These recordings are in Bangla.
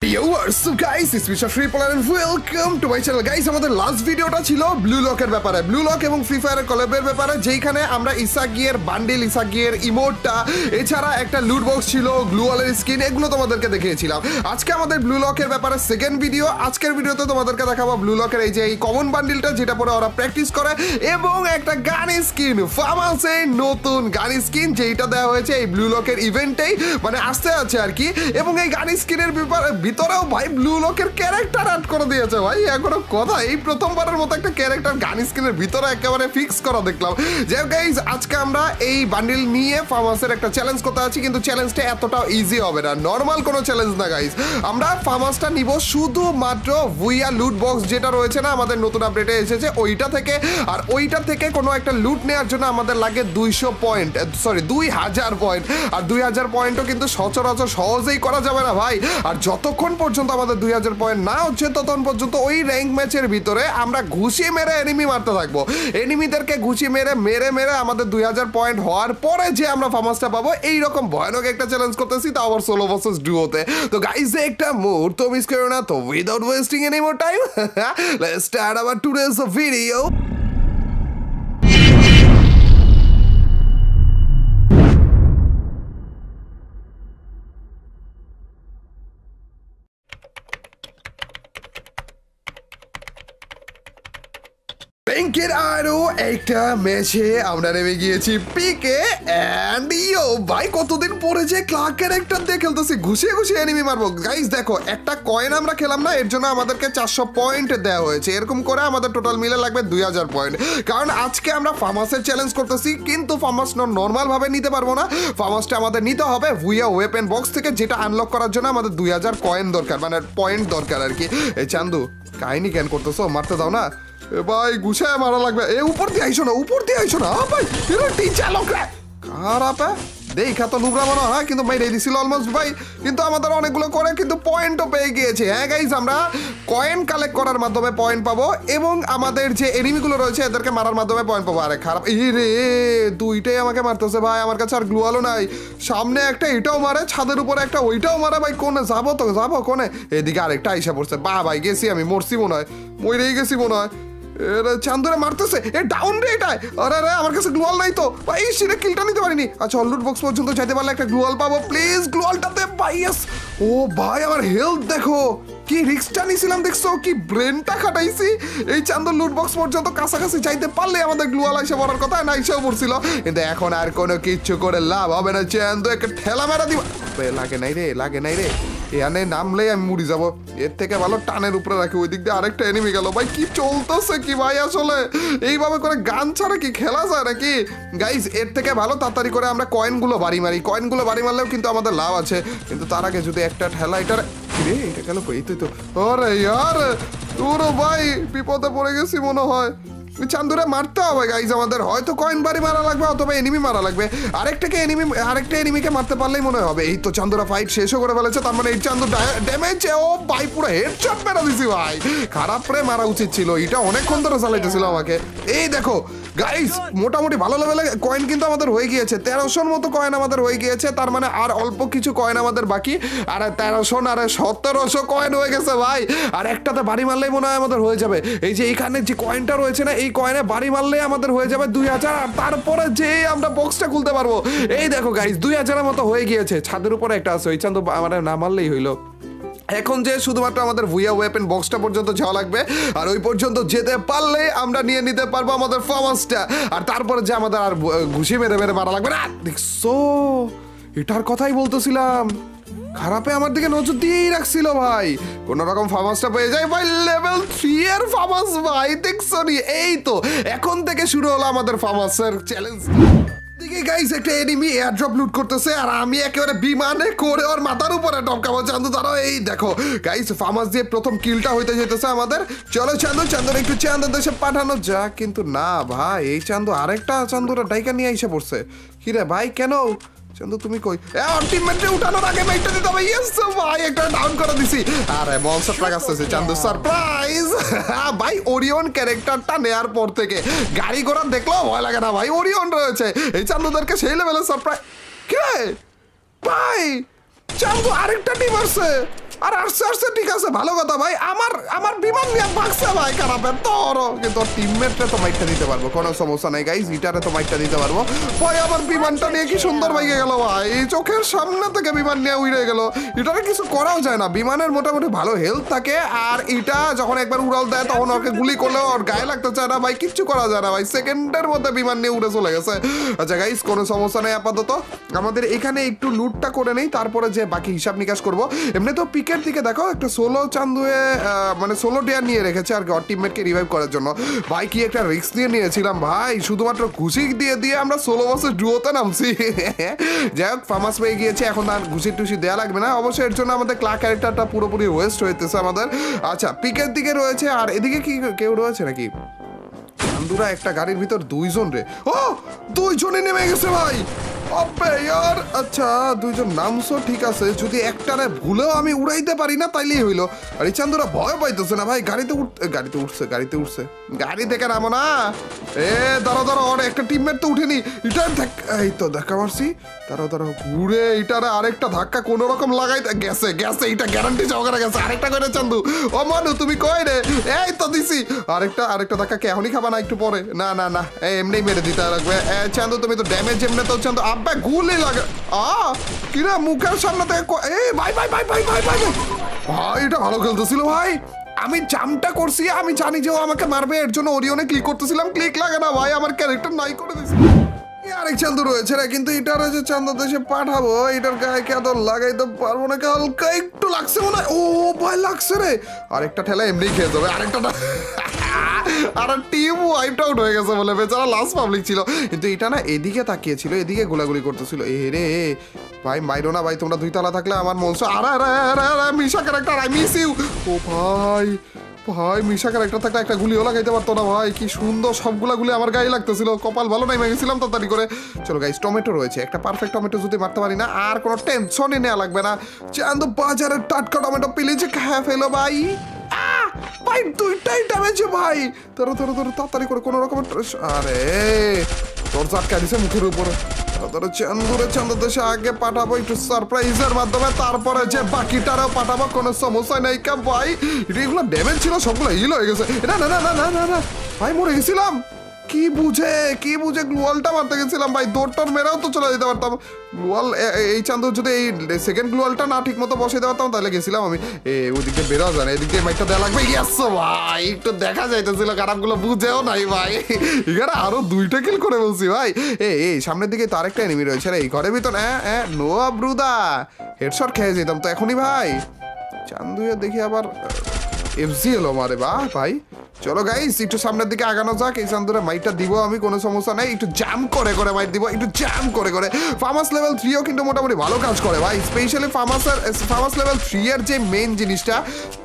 Yo, what's up guys? It's Mr. Triple and welcome to my channel guys. আমাদের লাস্ট ভিডিওটা ছিল ব্লু লকের ব্যাপারে, ব্লু লক এবং ফ্রি ফায়ারের কলাবের ব্যাপারে, যেখানে আমরা ইসাগিয়ের বান্ডেল, ইসাগিয়ের ইমোটটা, এছাড়া একটা লুট বক্স ছিল, গ্লুয়ালের স্কিন, এগুলো তোমাদেরকে দেখিয়েছিলাম। আজকে আমাদের ব্লু লকের ব্যাপারে সেকেন্ড ভিডিও। আজকের ভিডিওতে তোমাদেরকে দেখাবো ব্লু লকের এই যে এই কমন বান্ডেলটা, যেটা পরে ওরা প্র্যাকটিস করে, এবং একটা গান স্কিন, ফার্মাসে নতুন গান স্কিন, যেটা দেওয়া হয়েছে এই ব্লু লকের ইভেন্টেই, মানে আসতে আছে আর কি। এবং এই গান স্কিনের ভিতরেও ভাই ব্লু লকের ক্যারেক্টার অ্যাড করে দিয়েছে ভাই। এখনো কথা, এই প্রথমবারের মতো একটা ক্যারেক্টার গান স্কিনের ভিতরে একেবারে ফিক্স করা দেখলাম। যাই গাইজ, আজকে আমরা এই বান্ডেল নিয়ে ফার্মাসের একটা চ্যালেঞ্জ করতে আছি, কিন্তু চ্যালেঞ্জটা এতটাও ইজি হবে না, নর্মাল কোনো চ্যালেঞ্জ না গাইজ। আমরা ফার্মাসটা নিব শুধুমাত্র ভুইয়া লুট বক্স যেটা রয়েছে না, আমাদের নতুন আপডেটে এসেছে ওইটা থেকে। আর ওইটা থেকে কোনো একটা লুট নেওয়ার জন্য আমাদের লাগে 200 পয়েন্ট, সরি 2000 পয়েন্ট। আর 2000 পয়েন্টও কিন্তু সচরাচর সহজেই করা যাবে না ভাই। আর যতক্ষণ পর্যন্ত আমাদের 2000 পয়েন্ট না হচ্ছে, ততক্ষণ পর্যন্ত ওই র্যাঙ্ক ম্যাচের ভিতরে আমরা ঘুষি মেরে এনিমি মারতে থাকবো। এনিমিদেরকে ঘুষি মেরে মেরে মেরে আমাদের 2000 পয়েন্ট হওয়ার পরে যে আমরা ফার্মাসটা পাবো, এইরকম ভয়ানক একটা চ্যালেঞ্জ করতেছি, তা আবার সোলো ভার্সেস ডুওতে। তো গাইস, একটা মুহূর্ত মিস করো না। তো without wasting any more time, let's start our today's video. ব্যাংকের আরো একটা ম্যাচে আমরা নেমে গিয়েছি পিকে এন্ড ইও ভাই, কতদিন পরে যে ক্লার্ক ক্যারেক্টার দিয়ে খেলতেছি, ঘুষিয়ে ঘুষিয়ে এনিমি মারবো। গাইস দেখো, একটা কয়েন আমরা খেলাম না, এর জন্য আমাদেরকে 400 পয়েন্ট দেওয়া হয়েছে। এরকম করে আমাদের টোটাল মিলে লাগবে 2000 পয়েন্ট। কারণ আজকে আমরা ফার্মাসের চ্যালেঞ্জ করতেছি, কিন্তু ফার্মাস নর্মাল ভাবে নিতে পারবো না। ফার্মাসটা আমাদের নিতে হবে ভুইয়া ওয়েপেন বক্স থেকে, যেটা আনলক করার জন্য আমাদের 2000 কয়েন দরকার, মানে পয়েন্ট দরকার আর কি। এই চান্দু, কাহিনী কেন করতেছো? মারতে দাও না ভাই, গুছায় মারা লাগবে। এ উপর দিয়ে আইসো না, উপর দিয়ে আইসো না ভাই, এরা টিচার লোকরা খারাপ। দেখা তো লুবরা মনে হয়, কিন্তু মেরে দিছিল অলমোস্ট ভাই। কিন্তু আমাদের অনেকগুলো করে কিন্তু পয়েন্টও পেয়ে গিয়েছে। হ্যাঁ গাইজ, আমরা কয়েন কালেক্ট করার মাধ্যমে পয়েন্ট পাবো, এবং আমাদের যে এনিমিগুলো রয়েছে এদেরকে মারার মাধ্যমে পয়েন্ট পাবো। আরে খারাপ, এই রে দুইটাই আমাকে মারতেছে ভাই। আমার কাছে আর গ্লুয়ালও নাই। সামনে একটা এটাও মারে, ছাদের উপরে একটা ওইটাও মারে ভাই। কোনে যাবো? তো যাবো কোনে? এদিকে আরেকটা আইসা পড়ছে। বা ভাই, গেছি আমি, মরছি মনে হয়, মরেই গেছি মনে হয়। চান্দুরে মারতেছে, এ ডাউন রে এটাই। আরে রে, আমার কাছে গ্লুয়াল নাই তো ভাই, সেটা কিলটা নিতে পারিনি। আচ্ছা, লুট বক্স পর্যন্ত যাইতে পারলে একটা গ্লুয়াল পাবো, প্লিজ গ্লুয়ালটাতে ভাই। ও ভাই, আমার হেলথ দেখো, কি রিস্কটা নিয়েছিলাম দেখছো, কি ব্রেনটা খাটাইছি। এই চান্দুর লুট বক্স পর্যন্ত কাছাকাছি যাইতে পারলে আমাদের গ্লুয়াল এসে পড়ার কথা, না এসেও পড়ছিল। কিন্তু এখন আর কোনো কিচ্ছু করে লাভ হবে না। চান্দু একটা ঠেলা মেরা দিব। লাগে নাই রে, লাগে নাই রে, এখানে নামলেই আমি মুড়ি যাবো। এর থেকে ভালো টানের উপরে রাখি। ওই দিক দিয়ে আরেকটা এনিমি গেল ভাই। কি চলতেছে কি ভাই, আসলে এইভাবে করে গান ছাড়া কি খেলা যায় নাকি গাইজ? এর থেকে ভালো তাড়াতাড়ি করে আমরা কয়েনগুলো বাড়ি মারি। কয়েনগুলো বাড়ি মারলেও কিন্তু আমাদের লাভ আছে, কিন্তু তার আগে যদি একটা ঠেলা এটার রে, এটা গেল কই? তুই তো আরে ইয়ার, তোর ভাই বিপদে পড়ে গেছি মনে হয়। চান্দুরে মারতে হবে গাইজ আমাদের, হয়তো কয়েন বাড়ি মারা লাগবে অথবা এনিমি মারা লাগবে। আরেকটা এনিমিকে মারতে পারলেই মনে হবে। এই তো চান্দুরা ফাইট শেষও করে ফেলেছে, তার মানে এই চান্দু ড্যামেজ। ও ভাই, পুরো হেডশট মেরা দিছি ভাই। খারাপ রে মারা উচিত ছিল, এটা অনেকক্ষণ ধরে চালাইতেছিল আমাকে। এই দেখো গাইজ, মোটামুটি ভালো লেভেলে কয়েন কিন্তু আমাদের হয়ে গিয়েছে। 1300-র মতো কয়েন আমাদের হয়ে গিয়েছে, তার মানে আর অল্প কিছু কয়েন আমাদের বাকি। আর 1300 আর 1700 কয়েন হয়ে গেছে ভাই। আর একটাতে বাড়ি মারলেই মনে হয় আমাদের হয়ে যাবে। এই যে এইখানে যে কয়েনটা রয়েছে না, এই কয়েনে বাড়ি মারলেই আমাদের হয়ে যাবে 2000। আর তারপরে যে আমরা বক্সটা খুলতে পারবো। এই দেখো গাইজ, 2000-এর মতো হয়ে গিয়েছে। ছাদের উপরে একটা আছে, ওই চাঁদ আমাদের না মারলেই হইলো। এখন যে শুধুমাত্র আমাদের ভুইয়া ওয়েপেন বক্সটা পর্যন্ত যাওয়া লাগবে, আর ওই পর্যন্ত যেতে পারলে আমরা নিয়ে নিতে পারবো আমাদের ফার্মাসটা। আর তারপরে যে আমাদের আর ঘুষি মেরে মেরে মারা লাগবে না। দেখছো, এটার কথাই বলতেছিলাম। খারাপে আমার দিকে নজর দিয়েই রাখছিল ভাই। কোন রকম ফার্মাসটা পেয়ে যায় ভাই, লেভেল 3 এর ফার্মাস ভাই। দেখছো নি, এই তো এখন থেকে শুরু হলো আমাদের ফার্মাসের চ্যালেঞ্জ। দিকে গাইস, একটা এনিমি এয়ারড্রপ লুট করতেছে, আর আমি একেবারে বিমানে করে ওর মাথার উপরে টপকাবো। চান্দু দাঁড়াও, এই দেখো গাইস, ফার্মাস দিয়ে প্রথম কিলটা হইতে যেতেছে আমাদের। চলো চান্দুর একটু চান্দুর দেশে পাঠানো যাক। কিন্তু না ভাই, এই চান্দু আরেকটা চান্দুরা ডাইকা নিয়ে এসে পড়ছে। কিরে ভাই, কেন? চন্দু তুমি কই? টিমমেটে উঠানোর আগে মেইটটা দিতে হবে। ইয়েস ভাই, একটা ডাউন করে দিছি। আরে মনস্টার ট্রাক আসছে। চান্দু সারপ্রাইজ ভাই। ওরিয়ন ক্যারেক্টারটা নেয়ার পর থেকে গাড়ি ঘোড়া দেখলেও ভয় লাগে না ভাই। ওরিয়ন রয়েছে, এই চান্দুদেরকে সেই লেভেলে সারপ্রাইজ। কে ভাই? চান্দু আরেকটা টিম আসছে। আর আসছে আসছে ঠিক আছে ভালো কথা ভাই আমার বিমান নিয়ে ভাগছে ভাই খারাপের তোর কিন্তু টিমমেটরে তো মাইটটা দিতে পারবো কোনো সমস্যা নাই গাইস ইটারে তো মাইটটা দিতে পারবো ভাই আমার বিমানটা নিয়ে কি সুন্দর ভাইগে গেল ভাই চোখের সামনে থেকে বিমান নিয়ে উড়ে গেল এটারে কিছু করাও যায় না বিমানের মোটামুটি ভালো হেলথ থাকে আর এটা যখন একবার উড়াল দেয় তখন ওকে গুলি করলেও ওর গায়ে লাগতে চায় না ভাই কিচ্ছু করা যায় না ভাই সেকেন্ডের মধ্যে বিমান নিয়ে উড়ে চলে গেছে আচ্ছা গাইস কোনো সমস্যা নেই আপাতত আমাদের এখানে একটু লুটটা করে নেই তারপরে যে বাকি হিসাব নিকাশ করবো এমনি তো পিকের দিকে দেখো একটা সোলো চান্দুয়ে মানে সোলো ডেয়ার নিয়ে রেখেছে আর ওর টিমমেটকে রিভাইভ করার জন্য ভাই কি একটা রিস্ক নিয়ে নিয়েছিলাম ভাই শুধুমাত্র ঘুষি দিয়ে দিয়ে আমরা সোলো বসের ডুয়োতে নামছি যাই হোক ফার্মাস পেয়ে গিয়েছে এখন আর ঘুষি টুসি দেওয়া লাগবে না অবশ্যই এর জন্য আমাদের ক্লার্ক ক্যারেক্টারটা পুরোপুরি ওয়েস্ট হইতেছে আমাদের আচ্ছা পিকের দিকে রয়েছে আর এদিকে কি কেউ রয়েছে নাকি চান্দুরা একটা গাড়ির ভিতর দুইজন রে ও দুইজনে নেমে গেছে ভাই আবে ইয়ার আচ্ছা দুইজন নামছো ঠিক আছে যদি একটারে ভুলেও আমি উড়াইতে পারি না তাইলেই হইলো আর এই চান্দুরা ভয় পাইতেছে না ভাই গাড়িতে উঠছে গাড়ি থেকে নামো না দাঁড়ো ওর একটা টিমমেট তো উঠেনি এটা এই তো ধাক্কা মারছি দাঁড়াও ঘুরে এটারে আরেকটা ধাক্কা কোনো রকম লাগাইতে গেছে এটা গ্যারান্টি সহকারে গেছে আরেকটা করে চান্দু ও মানু তুমি কই রে এই তো দিছি আরেকটা ধাক্কা কে এখনই খাবা না একটু পরে না এমনি মেরে দিতে লাগবে চান্দু তুমি তো ড্যামেজ এমনি তো চান্দু আব্বা গুলি লাগে কিরা মুখের সামনে থেকে ভাই এটা ভালো খেলতেছিল ভাই আমি জাম্পটা করছি আমি জানি যে ও আমাকে মারবে এর জন্য ওরিয়নে ক্লিক করতেছিলাম ক্লিক লাগে না ভাই আমার ক্যারেক্টার নাই করে দিয়েছি আরেক চান্দু রয়েছে রে কিন্তু এটারে যে চান্দু দেশে পাঠাবো এটার গায়ে কে তো লাগাইতে পারবো না হালকা একটু লাগছে মনে হয় ও ভয় লাগছে রে আরেকটা ঠেলা এমনি খেয়ে যাবে আরেকটা আর টিম ওয়াইপড আউট হয়ে গেছে বলে বেচারা লাস্ট পাবলিক ছিল কিন্তু এটা না এদিকে তাকিয়েছিল এদিকে গোলাগুলি করতেছিল রে ভাই মাইরো না ভাই তোমরা দুই তালা থাকলে আমার মন আরে মিশা ক্যারেক্টার আই মিস ইউ ও ভাই মিশা ক্যারেক্টার থাকলে একটা গুলিও লাগাইতে পারতো না ভাই কি সুন্দর সবগুলা গুলি আমার গায়ে লাগতেছিল কপাল ভালো নাই গেছিলাম তাড়াতাড়ি করে চলো গাইস টমেটো রয়েছে একটা পারফেক্ট টমেটো যদি মারতে পারি না আর কোনো টেনশনই নেওয়া লাগবে না চান্দু বাজারের টাটকা টমেটো পিলিয়ে খেয়ে ফেলো ভাই ভাই দুইটাই ড্যামেজ ভাই তোর তাড়াতাড়ি করে কোনো রকমের আরে তোর চাটকা দিছে মুখের উপরে চান্দু দেশে আগে পাঠাবো একটু সারপ্রাইজের মাধ্যমে তারপরে যে বাকিটারও পাঠাবো কোনো সমস্যা নেই কা ভাই এগুলো ড্যামেজ ছিল সবগুলো হিল হয়ে গেছে না ভাই মরে গেছিলাম কি বুঝে গ্লুয়ালটা মারতে গেছিলাম ভাই দৌড়টার মেরাও তো চলে যেতে পারতাম গ্লুয়াল এই চান্দু যদি এই সেকেন্ড গ্লুয়ালটা না ঠিক মতো বসে দিতে পারতাম তাহলে গেছিলাম আমি ওদিকে বেরোও যায় না এদিকে মাইকটা দেওয়া লাগবে ভাই একটু দেখা যাইতেছিল খারাপগুলো বুঝেও নাই ভাই এখানে আরো 2টা কিল করে বলছি ভাই এই সামনের দিকে তো আরেকটা এনিমি রয়েছে রে এই ঘরের ভিতর নো ব্রুদা হেডশট খেয়ে যেতাম তো এখনই ভাই চান্দুয়া দেখি আবার এফজি এলো মারে ভাই চলো গাইস একটু সামনের দিকে আগানো যাক এই চান্দুরে মাইটটা দিব আমি কোনো সমস্যা নাই একটু জাম করে মাইট দিব একটু জাম করে ফার্মাস লেভেল 3ও কিন্তু মোটামুটি ভালো কাজ করে ভাই স্পেশালি ফার্মাস লেভেল 3 এর যে মেইন জিনিসটা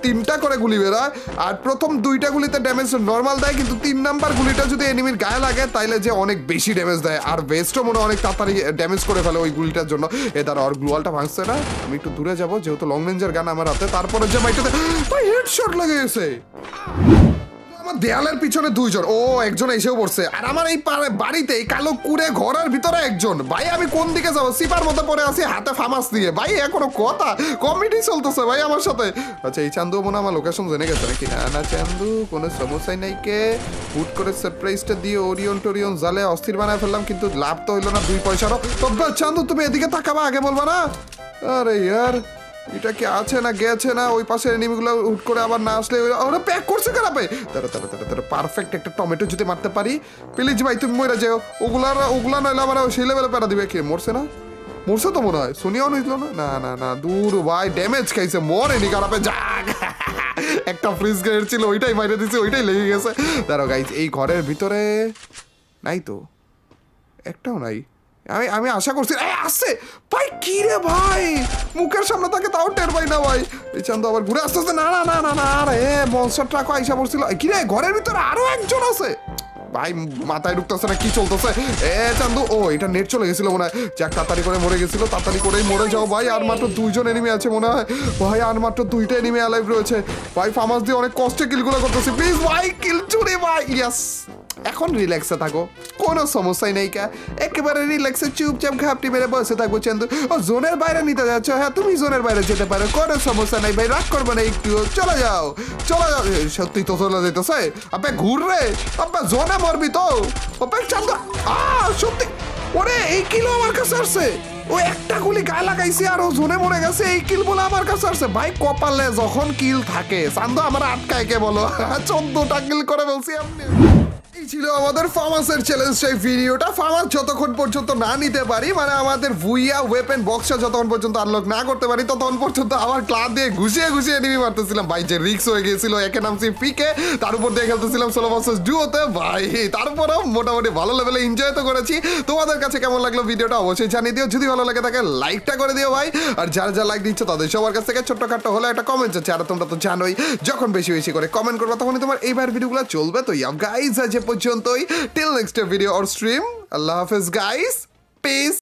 3টা করে গুলি বেরোয় আর প্রথম 2টা গুলিতে ড্যামেজ নর্মাল দেয় কিন্তু 3 নাম্বার গুলিটা যদি এনিমির গায়ে লাগে তাইলে যে অনেক বেশি ড্যামেজ দেয় আর বেস্টও মনে অনেক তাড়াতাড়ি ড্যামেজ করে ফেলে ওই গুলিটার জন্য তার আর গ্লুয়ালটা ভাঙছে না আমি একটু দূরে যাবো যেহেতু লং রেঞ্জের গান আমার হাতে তারপরে যে মাইটটাতে ভাই হেডশট লেগে গেছে দেয়ালের পিছনে 2 জন একজন এসেও পড়ছে আর আমার এই বাড়িতে এই কালো কুড়ে ঘরের ভিতরে একজন ভাই আমি কোন দিকে যাবো সিপার মধ্যে পড়ে আছি হাতে ফামাস দিয়ে ভাই এখনো কথা কমেডি চলতেছে ভাই আমার সাথে আচ্ছা এই চান্দু মনে আমার লোকেশন জেনে গেছে নাকি না চান্দু কোনো সমস্যাই নাই কে হুট করে সারপ্রাইজটা দিয়ে ওরিয়ন জালে অস্থির বানায় ফেললাম কিন্তু লাভ তো হইলো না 2 পয়সারও তবে চান্দু তুমি এদিকে তাকাবা আগে বলবা না আরে ইয়ার এটা কি আছে না গেছে না ওই পাশে এনিমিগুলো হুট করে আবার না আসলে ওরা প্যাক করছে খারাপে তারা পারফেক্ট একটা টমেটো যদি মারতে পারি প্লিজ ভাই তুমি মরে যাও ওগুলা নইলে আমার সেই লেভেলে প্যারা দিবে কে মরছে তো মনে হয় শুনিও নিল না দূর ভাই ড্যামেজ খাইছে মরেনি খারাপে যাক একটা ফ্রিজ গ্রেড ছিল ওইটাই মাইরে দিছে ওইটাই লেগে গেছে দাঁড়াও গাইস এই ঘরের ভিতরে নাই তো একটাও নাই আমি আশা করছি আসছে ভাই কি রে ভাই মুখের সামনে থাকে তাও টের পাই না ভাই এই চান্দু আবার ঘুরে আসতেছে না আরে মনস্টার ট্রাকও আইসা পড়ছিল কি রে ঘরের ভিতরে আরো একজন আছে ভাই মাথায় ঢুকতেছে না কি চলতেছে চান্দু এটা নেট চলে গেছিল মনে হয় যাক তাড়াতাড়ি করে মরে গেছিল তাড়াতাড়ি করেই মরে যাও ভাই আর মাত্র 2 জন এনিমি আছে মনে হয় ভাই আর মাত্র 2টা এনিমি অ্যালাইভ রয়েছে ভাই ফার্মাস দিয়ে অনেক কষ্টে কিলগুলো করতেছি প্লিজ ভাই কিল চুরি ভাই ইয়েস এখন রিল্যাক্সে থাকো, কোনো সমস্যাই নেই কা, একেবারে রিল্যাক্সে চুপচাপ ঘাপটি মেরে বসে থাকবো চান্দু। ও জোনের বাইরে নিতে যাচ্ছ? হ্যাঁ তুমি জোনের বাইরে যেতে পারো, কোনো সমস্যা নেই ভাই, রাগ করবো না একটু, চলে যাও চলে যাও। সত্যি তো চলে যেতেছে, আপনি ঘুর রে, আপনি জোনে মরবি তো, আপনি চান্দু। সত্যি ওরে এই কিলো আমার কাছে আসছে, ও একটা গুলি গায়ে লাগাইছে আর ও জোনে মরে গেছে, এই কিল বলে আমার কাছে আসছে। ভাই কপালে যখন কিল থাকে চান্দু আমার আটকায় কে বলো, 14টা কিল করে বলছি আপনি। এই ছিল আমাদের ফার্মাসের চ্যালেঞ্জ, সেই ভিডিওটা। ফার্মাস যতক্ষণ পর্যন্ত না নিতে পারি, মানে আমাদের ভুইয়া ওয়েপেন বক্সটা যতক্ষণ পর্যন্ত আনলক না করতে পারি, ততক্ষণ পর্যন্ত আমার ক্লাস দিয়ে ঘুষিয়ে ঘুষিয়ে এনিমি মারতেছিলাম। ভাই যে রিক্স হয়ে গিয়েছিল, একে নামছি পিকে, তার উপর দিয়ে খেলতেছিলাম সোলো ভার্সেস ডুওতে। ভাই তারপরেও মোটামুটি ভালো লেভেলে এনজয় তো করেছি। তোমাদের কাছে কেমন লাগলো ভিডিওটা অবশ্যই জানিয়ে দিও, যদি ভালো লাগে থাকে লাইকটা করে দিও ভাই। আর যারা যারা লাইক দিচ্ছ তাদের সবার কাছ থেকে ছোট্টখাট্ট হলে একটা কমেন্ট আছে, আর তোমরা তো জানোই যখন বেশি বেশি করে কমেন্ট করবে তখনই তোমার এইবার ভিডিওগুলো চলবে। তো গাইজ আজ পর্যন্তই, till next video or stream, আল্লাহ হাফেজ গাইস, পিস।